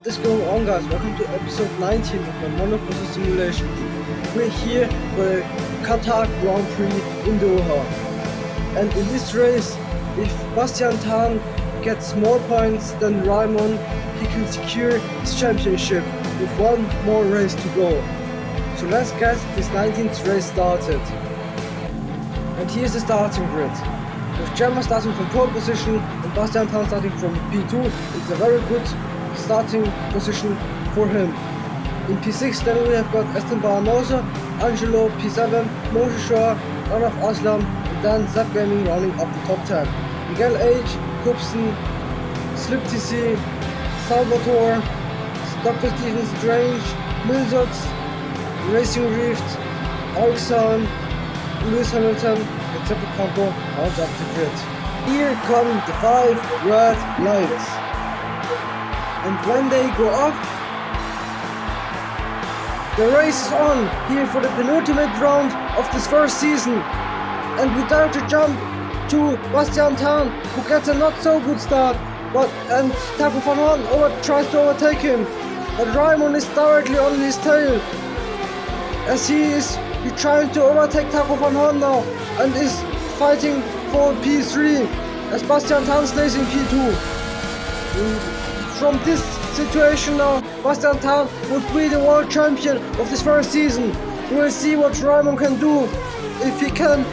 What is going on, guys? Welcome to episode 19 of the Monoposto simulation. We're here for the Qatar Grand Prix in Doha. And in this race, if Bastian Tan gets more points than Raimon, he can secure his championship with one more race to go. So let's get this 19th race started. And here's the starting grid. With Gemma starting from pole position and Bastian Tan starting from P2, it's a very good starting position for him. In P6 then we have got Esteban Baranosa, Angelo P7, Moshe Shah, Anaf Aslam, and then Zap Gaming rounding up the top 10. Miguel H, Kupsen, Slip TC, Salvatore, Dr. Stephen Strange, Milzots, Racing Rift, Alexan, Lewis Hamilton, and Zeppo Campo rounds up the grid. Here come the 5 red lights. And when they go off, the race is on here for the penultimate round of this first season. And we dare to jump to Bastian Tan, who gets a not so good start, and Taco van Horn tries to overtake him. But Raimon is directly on his tail, as he's trying to overtake Taco van Horn now, and is fighting for P3, as Bastian Tan stays in P2. From this situation now, Bastian Tan would be the world champion of this first season. We will see what Raimon can do, if he can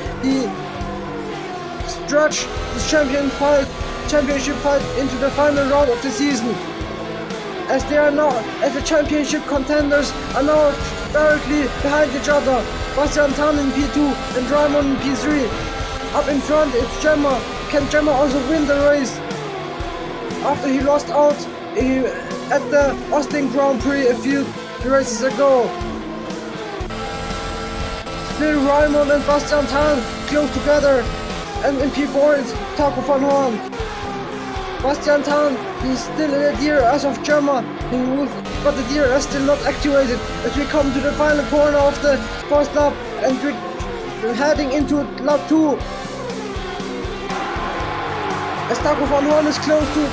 stretch this championship fight into the final round of the season. As the championship contenders are now directly behind each other. Bastian Tan in P2 and Raimon in P3. Up in front it's Gemma. Can Gemma also win the race? After he lost out at the Austin Grand Prix a few races ago. Still Raimon and Bastian Tan close together, and in P4 it's Taco van Horn. Bastian Tan is still in the gear as of Gemma, but the gear is still not activated as we come to the final corner of the first lap, and we're heading into lap 2. As Taco van Horn is close to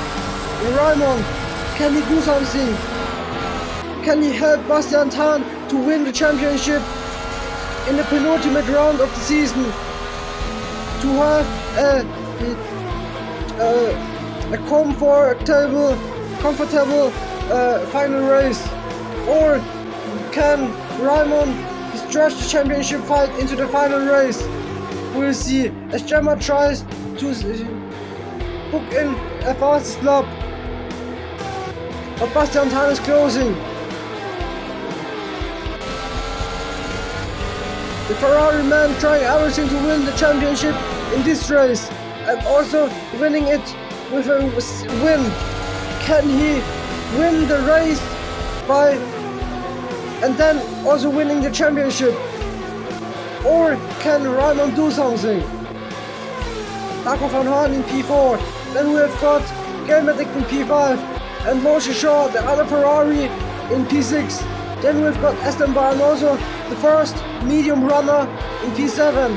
Raimon, can he do something? Can he help Bastian Tan to win the championship in the penultimate round of the season? To have a comfortable final race? Or can Raimon stretch the championship fight into the final race? We'll see, as Gemma tries to book in a fastest lap. But Bastian Tan is closing. The Ferrari man trying everything to win the championship in this race, and also winning it with a win. Can he win the race and then also winning the championship? Or can Raimon do something? Taco van Horn in P4. Then we have got Game Addict in P5. And Moshe Shah, the other Ferrari, in P6. Then we've got Esteban Baranosa, the first medium runner, in P7.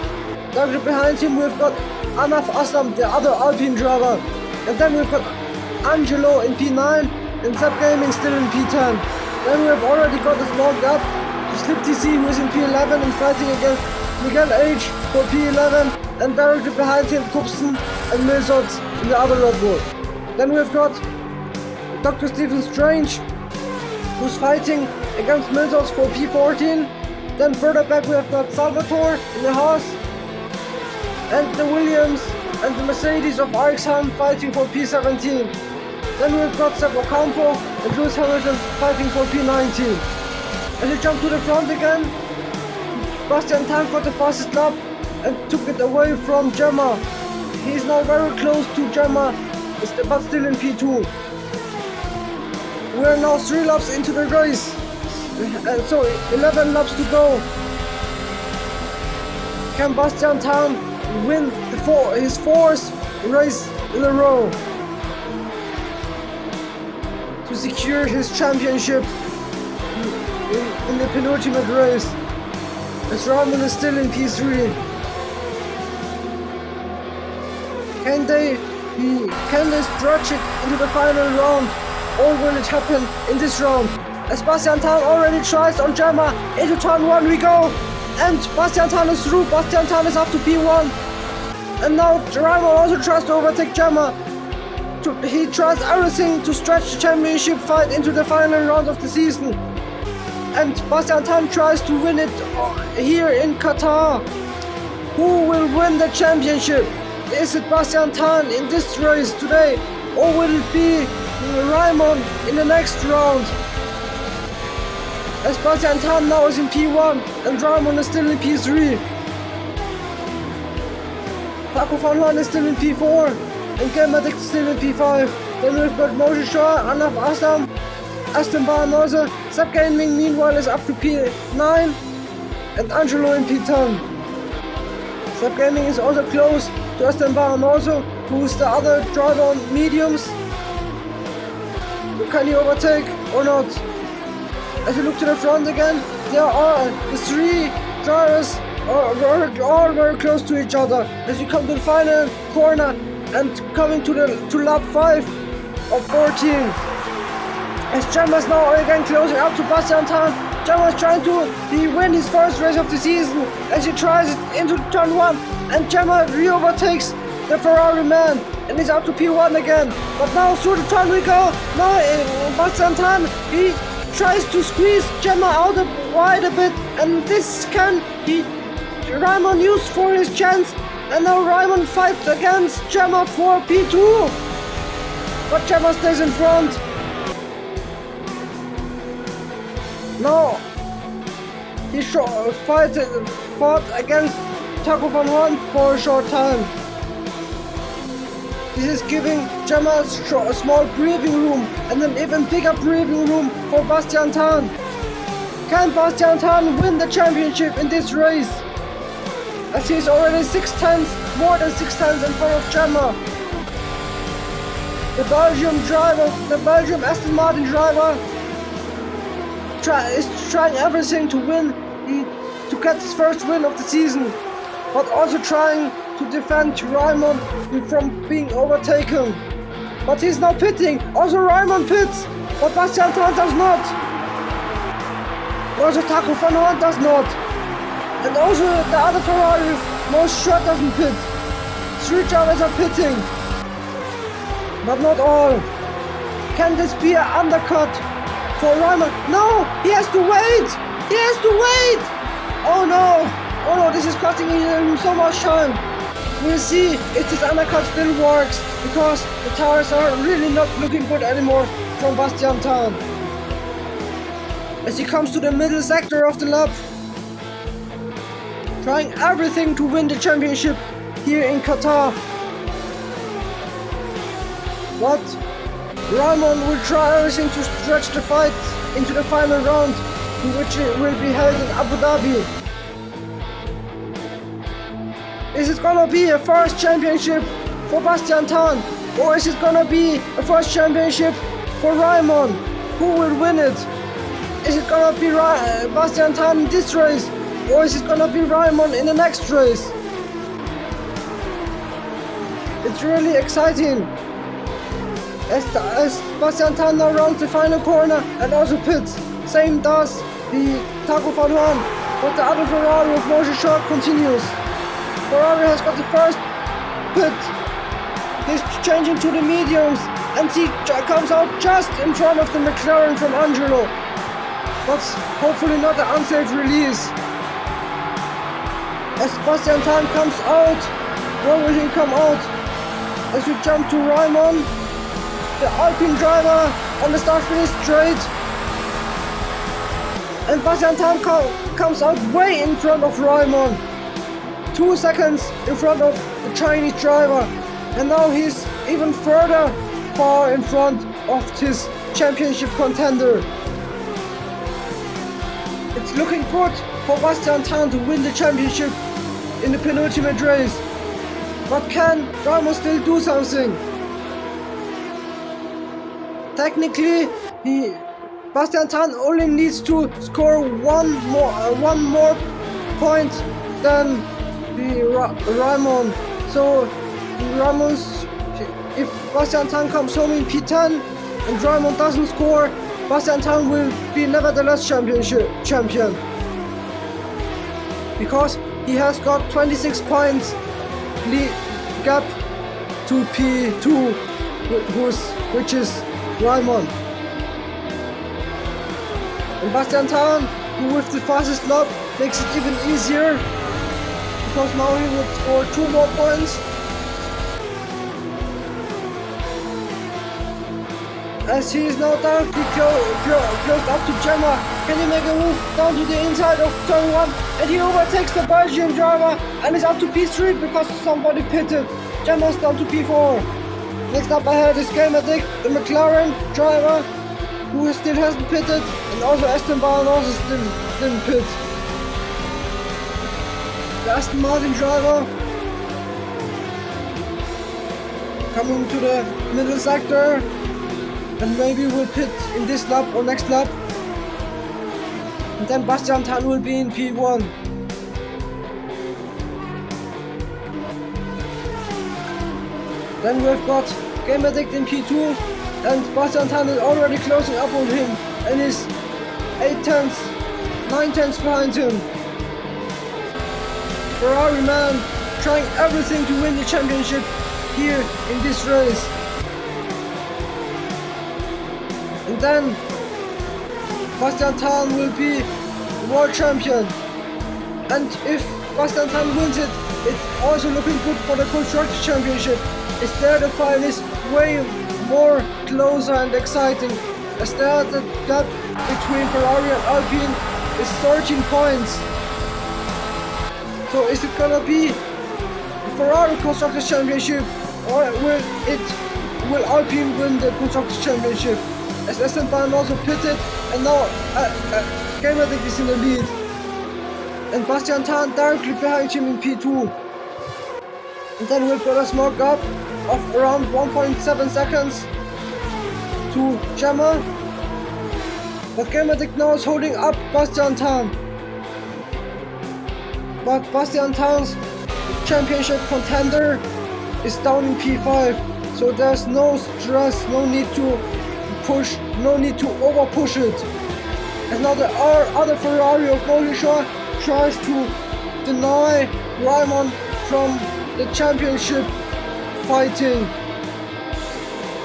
Directly behind him we've got Anaf Aslam, the other Alpine driver. And then we've got Angelo in P9 and Zap Gaming still in P10. Then we have already got a small gap to Slip TC, who is in P11 and fighting against Miguel H for P11. And directly behind him Kupsen and Milzots in the other Red Bull. Then we've got Dr. Stephen Strange, who's fighting against Milzots for P14. Then further back we have got Salvatore in the Haas, and the Williams and the Mercedes of Alexan fighting for P17. Then we've got Zeppo Campo and Lewis Hamilton fighting for P19. As we jump to the front again, Bastian Tan got the fastest lap and took it away from Gemma. He is now very close to Gemma, but still in P2. We are now 3 laps into the race, and so 11 laps to go. Can Bastian Tan win his 4th race in a row to secure his championship in the penultimate race, as Raimon is still in P3? Can they stretch it into the final round or will it happen in this round? As Bastian Tan already tries on Gemma, into turn 1 we go, and Bastian Tan is through. Bastian Tan is up to P1, and now Raimon also tries to overtake Gemma. He tries everything to stretch the championship fight into the final round of the season, and Bastian Tan tries to win it here in Qatar. Who will win the championship? Is it Bastian Tan in this race today, or will it be Raimon in the next round? As Bastian Tan now is in P1 and Raimon is still in P3. Taco Van Horn is still in P4 and Game Addict is still in P5. Then we've got Moshe Shah, Anaf Aslam, Aston Baranosa. Sub Gaming meanwhile is up to P9 and Angelo in P10. Sub Gaming is also close to Aston Baranosa, who is the other driver on mediums. Can he overtake or not? As we look to the front again, there are the three drivers all very close to each other. As we come to the final corner and coming to lap 5 of 14. As Gemma is now again closing up to Bastian Tan. Gemma is trying to win his first race of the season as he tries it into turn 1, and Gemma re-overtakes the Ferrari man and is up to P1 again. But now through the turn we go. Now Bastian Tan, he tries to squeeze Gemma out wide a bit, and this can be Raimon use for his chance, and now Raimon fights against Gemma for P2, but Gemma stays in front. Now he fought against Taco Van Horn for a short time. This is giving Gemma a small breathing room and an even bigger breathing room for Bastian Tan. Can Bastian Tan win the championship in this race? As he is already more than 6 tenths in front of Gemma. The Belgium Aston Martin driver is trying everything to win, to get his first win of the season, but also trying to defend Raimon from being overtaken. But he's now pitting. Also Raimon pits, but Bastian Tan does not. Also Taco Van Horn does not. And also the other Ferrari, Moshe Shah doesn't pit. 3 drivers are pitting, but not all. Can this be an undercut for Raimon? No, he has to wait. He has to wait. Oh no. Oh no, this is costing him so much time. We'll see if this undercut still works, because the tires are really not looking good anymore from Bastian Tan. As he comes to the middle sector of the lap, trying everything to win the championship here in Qatar. But Raimon will try everything to stretch the fight into the final round, which will be held in Abu Dhabi. Is it gonna be a first championship for Bastian Tan, or is it gonna be a first championship for Raimon? Who will win it? Is it gonna be Bastian Tan in this race, or is it gonna be Raimon in the next race? It's really exciting. As Bastian Tan now rounds the final corner and also pits. Same does the Taco Van Horn, but the other Ferrari with Moshe Shah continues. Ferrari has got the first pit. He's changing to the mediums, and he comes out just in front of the McLaren from Angelo. But hopefully not an unsafe release. As Bastian Tan comes out, where will he come out? As we jump to Raimon, the Alpine driver on the start-finish straight. And Bastian Tan comes out way in front of Raimon. 2 seconds in front of the Chinese driver. And now he's even far in front of his championship contender. It's looking good for Bastian Tan to win the championship in the penultimate race. But can Raimon still do something? Technically, Bastian Tan only needs to score one more point than Raimon. So if Bastian Tan comes home in P10, and Raimund doesn't score, Bastian Tan will be nevertheless champion. Because he has got 26 points gap to P2, which is Raimund. And Bastian Tan, who with the fastest lap, makes it even easier, because now he would score 2 more points. As he is now directly close up to Gemma. Can he make a move down to the inside of turn 1? And he overtakes the Belgian driver and is up to P3 because somebody pitted. Gemma's down to P4. Next up ahead is Gamerdick, the McLaren driver, who still hasn't pitted, and also Aston Martin also still didn't pit. The Aston Martin driver coming to the middle sector, and maybe will pit in this lap or next lap. And then Bastian Tan will be in P1. Then we've got Game Addict in P2, and Bastian Tan is already closing up on him and is 8 tenths, 9 tenths behind him. Ferrari man trying everything to win the championship here in this race. And then Bastian Tan will be world champion. And if Bastian Tan wins it, it's also looking good for the Constructors' Championship. It's there the fight is way more closer and exciting. As there the gap between Ferrari and Alpine is 13 points. So is it gonna be the Ferrari Constructors' Championship, or will Alpine win the Constructors' Championship? As Esteban also pitted, and now Game Addict is in the lead. And Bastian Tan directly behind him in P2. And then we've got a small gap of around 1.7 seconds to Gemma. But Game Addict now is holding up Bastian Tan. But Bastian Tan's championship contender is down in P5. So there's no stress, no need to push, no need to over push it. And now the other Ferrari of Monoposto tries to deny Raimund from the championship fighting.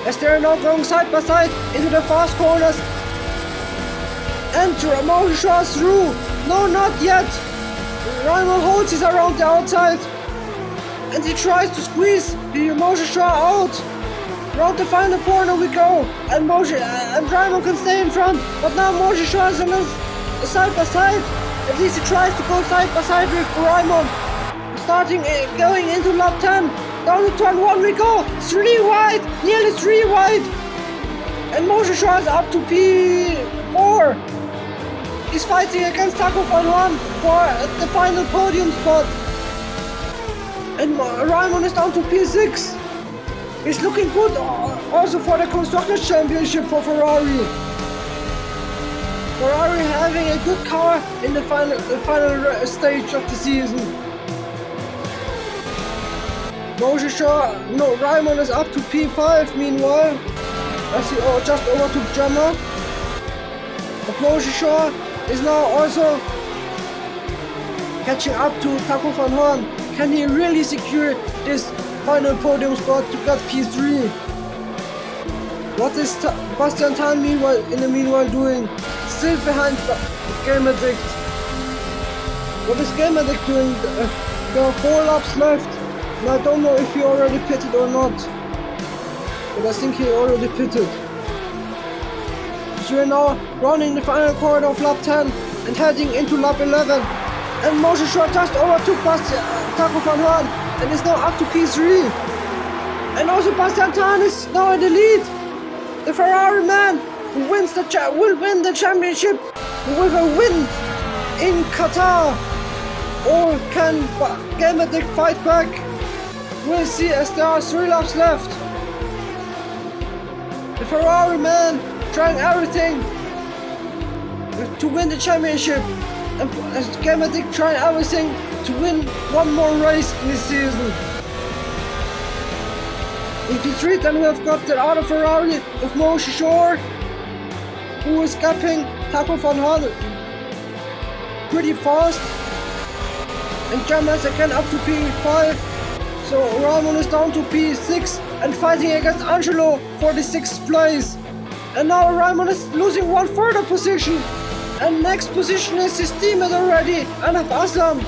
As they are now going side by side into the fast corners. And Monoposto is through. No, not yet. Raimund holds his around the outside. And he tries to squeeze the Monoposto out. Round the final corner we go, and Raimund can stay in front, but now Monoposto is side by side. At least he tries to go side by side with Raimund. Going into lap 10, down to turn 1 we go, 3 wide, nearly 3 wide. And Monoposto is up to P4. He's fighting against Taco Van Juan for the final podium spot. And Raimund is down to P6. It's looking good also for the Constructors' Championship for Ferrari. Ferrari having a good car in the final stage of the season. Raimund is up to P5 meanwhile, as he just overtook Gemma. But Monoposto is now also catching up to Taco Van Juan. Can he really secure this final podium spot to get P3? What is Bastian Tan meanwhile doing? Still behind Game Addict. What is Game Addict doing? There are 4 laps left, and I don't know if he already pitted or not. But I think he already pitted. So we're now running the final corner of lap 10 and heading into lap 11. And Monoposto just overtook Taco Van Juan and is now up to P3. And also Bastian Tan is now in the lead. The Ferrari man who will win the championship with a win in Qatar. Or can Game Addict fight back? We'll see, as there are 3 laps left. The Ferrari man trying everything to win the championship. And Game Addict trying everything to win one more race in this season. In P3 then we have got the other Ferrari of Mo Shishore, who is gapping Taco van Horn pretty fast. And Jamas again up to P5. So Ramon is down to P6 and fighting against Angelo for the 6th place. And now Ramon is losing one further position. And next position is his teammate already, Anaf Aslam.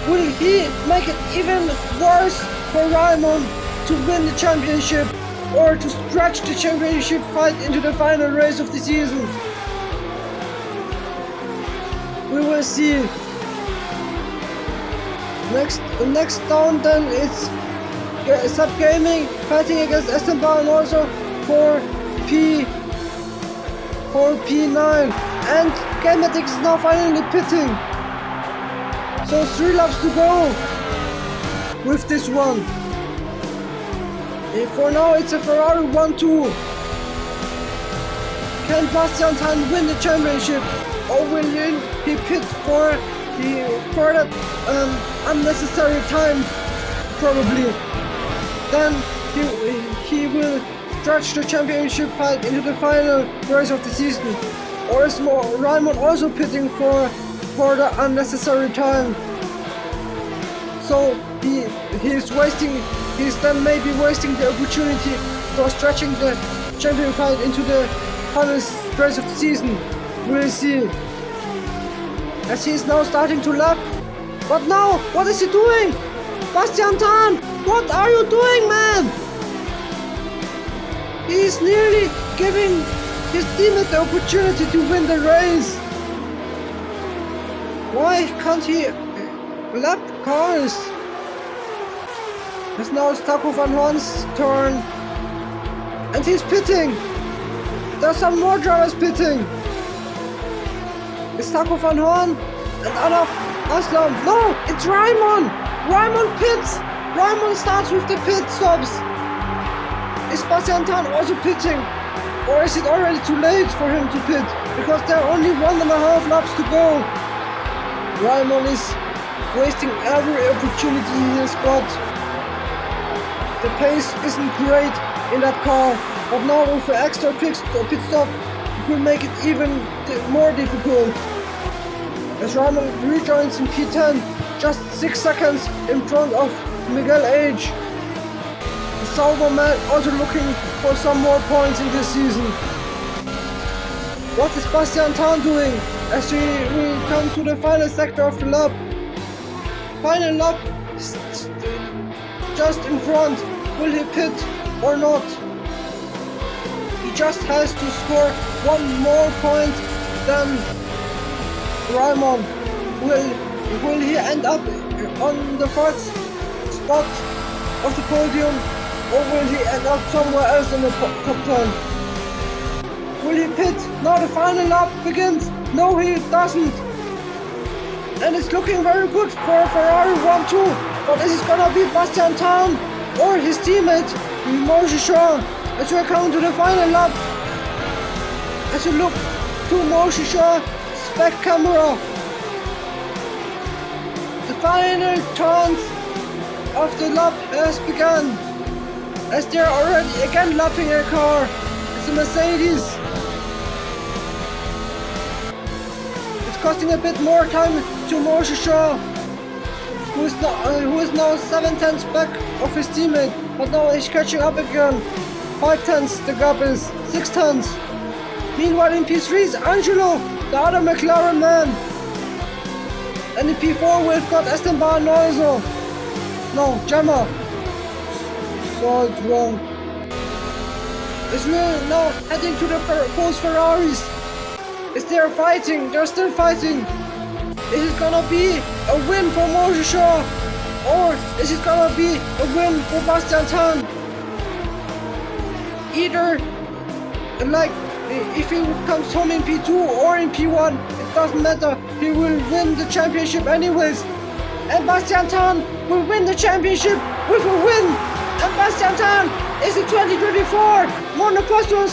Will he make it even worse for Ramon to win the championship or to stretch the championship fight into the final race of the season? We will see. Next down then it's Sub Gaming fighting against Esteban also for P9, and Gamematic is now finally pitting. So 3 laps to go with this one. For now it's a Ferrari 1-2. Can Bastian Tan win the championship, or will he pit for that unnecessary time? Probably. Then he will stretch the championship fight into the final race of the season. Or is Raimund also pitting for the unnecessary time? So he's then maybe wasting the opportunity for stretching the champion fight into the final race of the season. We'll see. As he's now starting to lap. But now, what is he doing? Bastian Tan, what are you doing, man? He is nearly giving his teammate the opportunity to win the race. Why can't he lap cars? As now it's Taco van Horn's turn. And he's pitting. There's some more drivers pitting. It's Taco van Horn and Anaf Aslam. No, it's Raimund. Raimund pits. Raimund starts with the pit stops. Is Bastian Tan also pitting? Or is it already too late for him to pit? Because there are only 1.5 laps to go. Raimund is wasting every opportunity he has got. The pace isn't great in that car, but now with the extra pit stop, it will make it even more difficult. As Raimund rejoins in P10, just 6 seconds in front of Miguel Age. The Sauber man also looking for some more points in this season. What is Bastian Tan doing as we will come to the final sector of the lap? Final lap just in front. Will he pit or not? He just has to score one more point than Raimund. Will he end up on the first spot of the podium, or will he end up somewhere else in the top 10? Will he pit? Now the final lap begins. No, he doesn't. And it's looking very good for Ferrari 1-2. But is it gonna be Bastian Tan or his teammate Mo Shishore as we come to the final lap? As you look to Mo Shishore spec camera, the final turns of the lap has begun. As they're already again lapping a car. It's a Mercedes. It's costing a bit more time to Mo Shishore, who is now 7/10 back of his teammate, but now he's catching up again. 5/10 the gap is, 6/10. Meanwhile in P3 is Angelo, the other McLaren man. And in P4 we've got Esteban also. No, Gemma. Saw it wrong. As we're now heading to the both Ferraris. As they're fighting, they're still fighting. Is it gonna be a win for Mo Shishore, or is it gonna be a win for Bastian Tan? Either, like, if he comes home in P2 or in P1, it doesn't matter. He will win the championship anyways. And Bastian Tan will win the championship with a win. And Bastian Tan is the 2024 Monoposto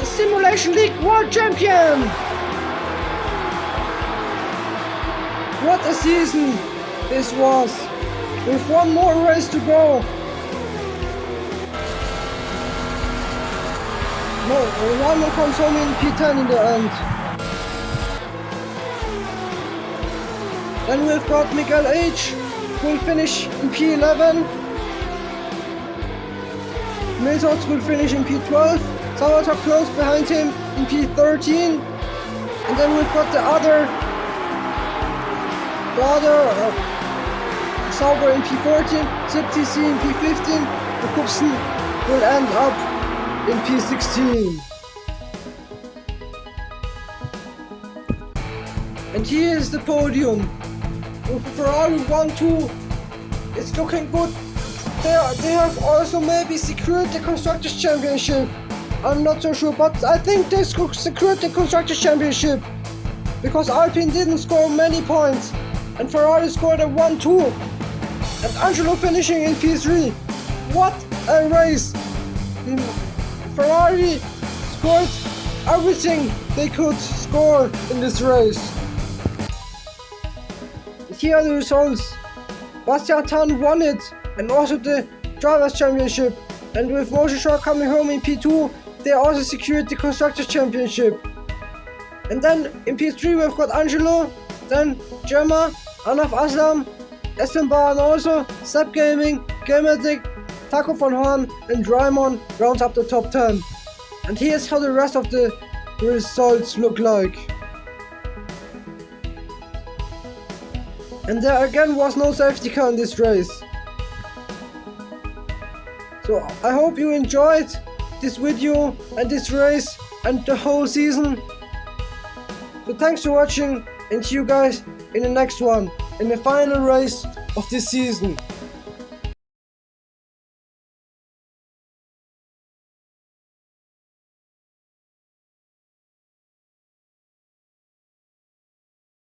Simulation League World Champion. What a season this was, with one more race to go. No, Ramo comes home in P10 in the end. Then we've got Miguel H, who will finish in P11. Miltos will finish in P12. Salvatore close behind him in P13. And then we've got the other Sauber in P14, ZTC in P15, Jakobsen will end up in P16. And here is the podium. With Ferrari 1-2, it's looking good. They have also maybe secured the Constructors' Championship. I'm not so sure, but I think they secured the Constructors' Championship because Alpine didn't score many points and Ferrari scored a 1-2 and Angelo finishing in P3. What a race! Ferrari scored everything they could score in this race. Here are the results. Bastian Tan won it and also the Drivers' Championship, and with Moshishar coming home in P2, they also secured the Constructors' Championship. And then in P3 we've got Angelo, then Gemma, Anaf Aslam, Estembar and also Seb Gaming, Gamerdick, Taco von Horn and Raimon rounds up the top 10. And here's how the rest of the results look like. And there again was no safety car in this race. So I hope you enjoyed this video and this race and the whole season. So thanks for watching and see you guys in the next one, in the final race of this season.